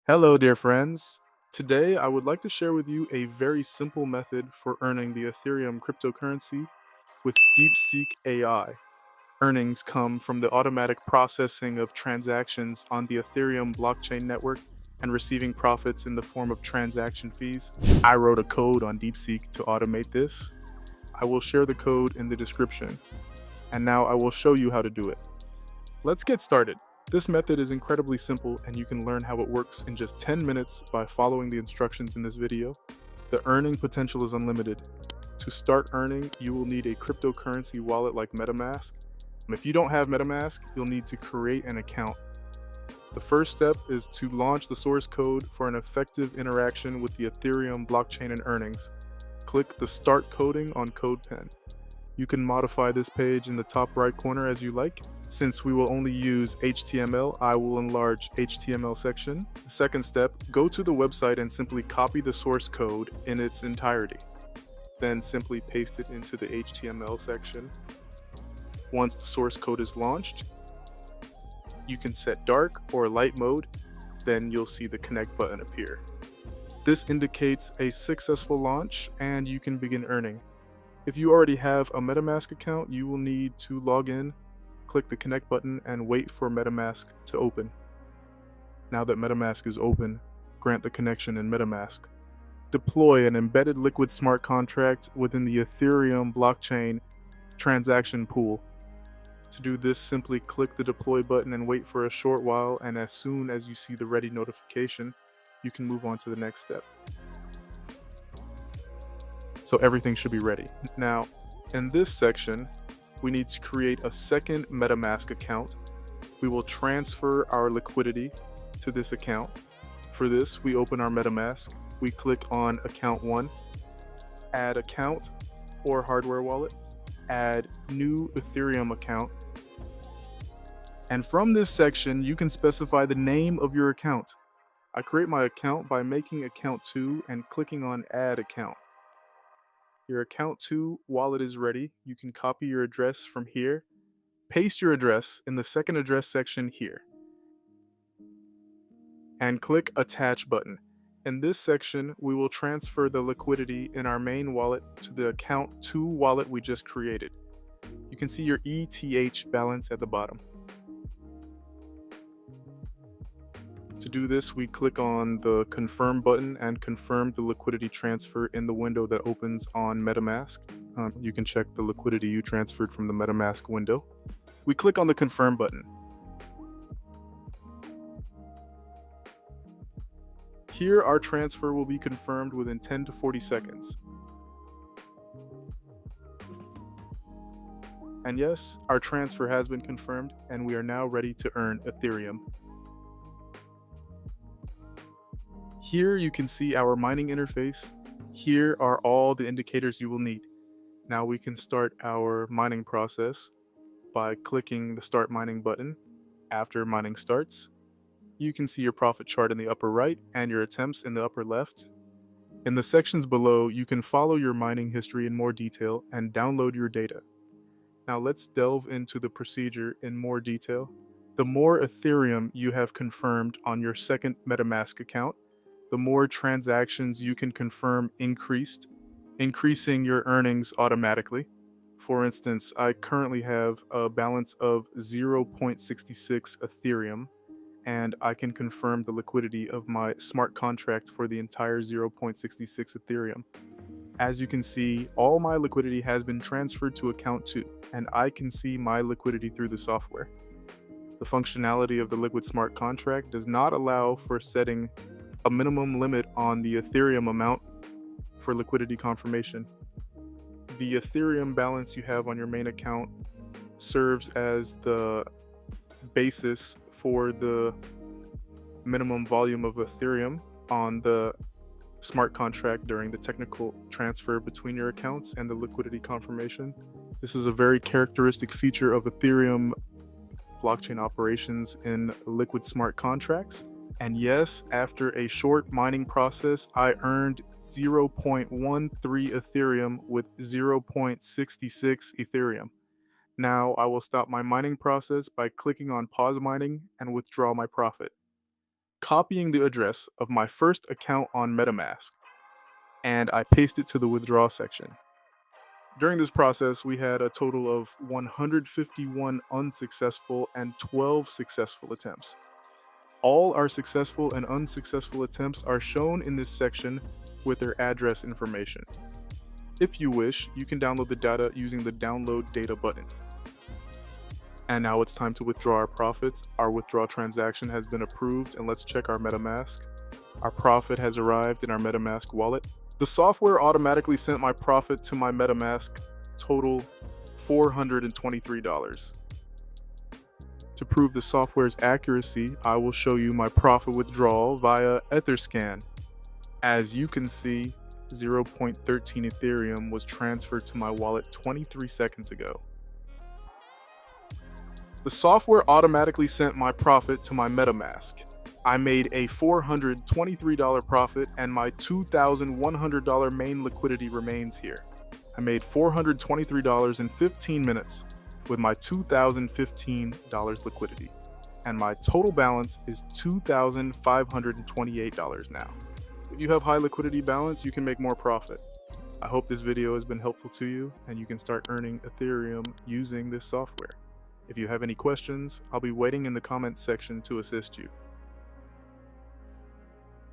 Hello, dear friends. Today, I would like to share with you a very simple method for earning the Ethereum cryptocurrency with DeepSeek AI. Earnings come from the automatic processing of transactions on the Ethereum blockchain network and receiving profits in the form of transaction fees. I wrote a code on DeepSeek to automate this. I will share the code in the description, and now I will show you how to do it. Let's get started. This method is incredibly simple and you can learn how it works in just 10 minutes by following the instructions in this video. The earning potential is unlimited. To start earning, you will need a cryptocurrency wallet like Metamask. And if you don't have Metamask, you'll need to create an account. The first step is to launch the source code for an effective interaction with the Ethereum blockchain and earnings. Click the Start Coding on Codepen. You can modify this page in the top right corner as you like. Since we will only use HTML, I will enlarge HTML section. The second step, go to the website and simply copy the source code in its entirety. Then simply paste it into the HTML section. Once the source code is launched, you can set dark or light mode, then you'll see the connect button appear. This indicates a successful launch and you can begin earning. If you already have a Metamask account, you will need to log in, click the connect button, and wait for Metamask to open. Now that Metamask is open, grant the connection in Metamask. Deploy an embedded liquid smart contract within the Ethereum blockchain transaction pool. To do this, simply click the deploy button and wait for a short while, and as soon as you see the ready notification, you can move on to the next step. So everything should be ready. Now, in this section, we need to create a second Metamask account. We will transfer our liquidity to this account. For this, we open our Metamask. We click on Account 1, Add Account or Hardware Wallet, Add New Ethereum Account. And from this section, you can specify the name of your account. I create my account by making Account 2 and clicking on Add Account. Your Account 2 wallet is ready. You can copy your address from here. Paste your address in the second address section here. And click Attach button. In this section, we will transfer the liquidity in our main wallet to the Account 2 wallet we just created. You can see your ETH balance at the bottom. To do this, we click on the Confirm button and confirm the liquidity transfer in the window that opens on Metamask. You can check the liquidity you transferred from the Metamask window. We click on the Confirm button. Here, our transfer will be confirmed within 10 to 40 seconds. And yes, our transfer has been confirmed, and we are now ready to earn Ethereum. Here you can see our mining interface. Here are all the indicators you will need. Now we can start our mining process by clicking the Start Mining button. After mining starts, you can see your profit chart in the upper right and your attempts in the upper left. In the sections below, you can follow your mining history in more detail and download your data. Now let's delve into the procedure in more detail. The more Ethereum you have confirmed on your second Metamask account, the more transactions you can confirm increasing your earnings automatically. For instance, I currently have a balance of 0.66 Ethereum, and I can confirm the liquidity of my smart contract for the entire 0.66 Ethereum. As you can see, all my liquidity has been transferred to account 2, and I can see my liquidity through the software. The functionality of the Liquid Smart Contract does not allow for setting a minimum limit on the Ethereum amount for liquidity confirmation. The Ethereum balance you have on your main account serves as the basis for the minimum volume of Ethereum on the smart contract during the technical transfer between your accounts and the liquidity confirmation. This is a very characteristic feature of Ethereum blockchain operations in liquid smart contracts. And yes, after a short mining process, I earned 0.13 Ethereum with 0.66 Ethereum. Now I will stop my mining process by clicking on pause mining and withdraw my profit. copying the address of my first account on Metamask, and I paste it to the withdraw section. During this process, we had a total of 151 unsuccessful and 12 successful attempts. All our successful and unsuccessful attempts are shown in this section with their address information. If you wish, you can download the data using the Download Data button. And now it's time to withdraw our profits. Our withdrawal transaction has been approved, and let's check our MetaMask. Our profit has arrived in our MetaMask wallet. The software automatically sent my profit to my MetaMask, total $423. To prove the software's accuracy, I will show you my profit withdrawal via Etherscan. As you can see, 0.13 Ethereum was transferred to my wallet 23 seconds ago. The software automatically sent my profit to my MetaMask. I made a $423 profit, and my $2,100 main liquidity remains here. I made $423 in 15 minutes with my $2,015 liquidity, and my total balance is $2,528 now. If you have high liquidity balance, you can make more profit. I hope this video has been helpful to you, and you can start earning Ethereum using this software. If you have any questions, I'll be waiting in the comments section to assist you.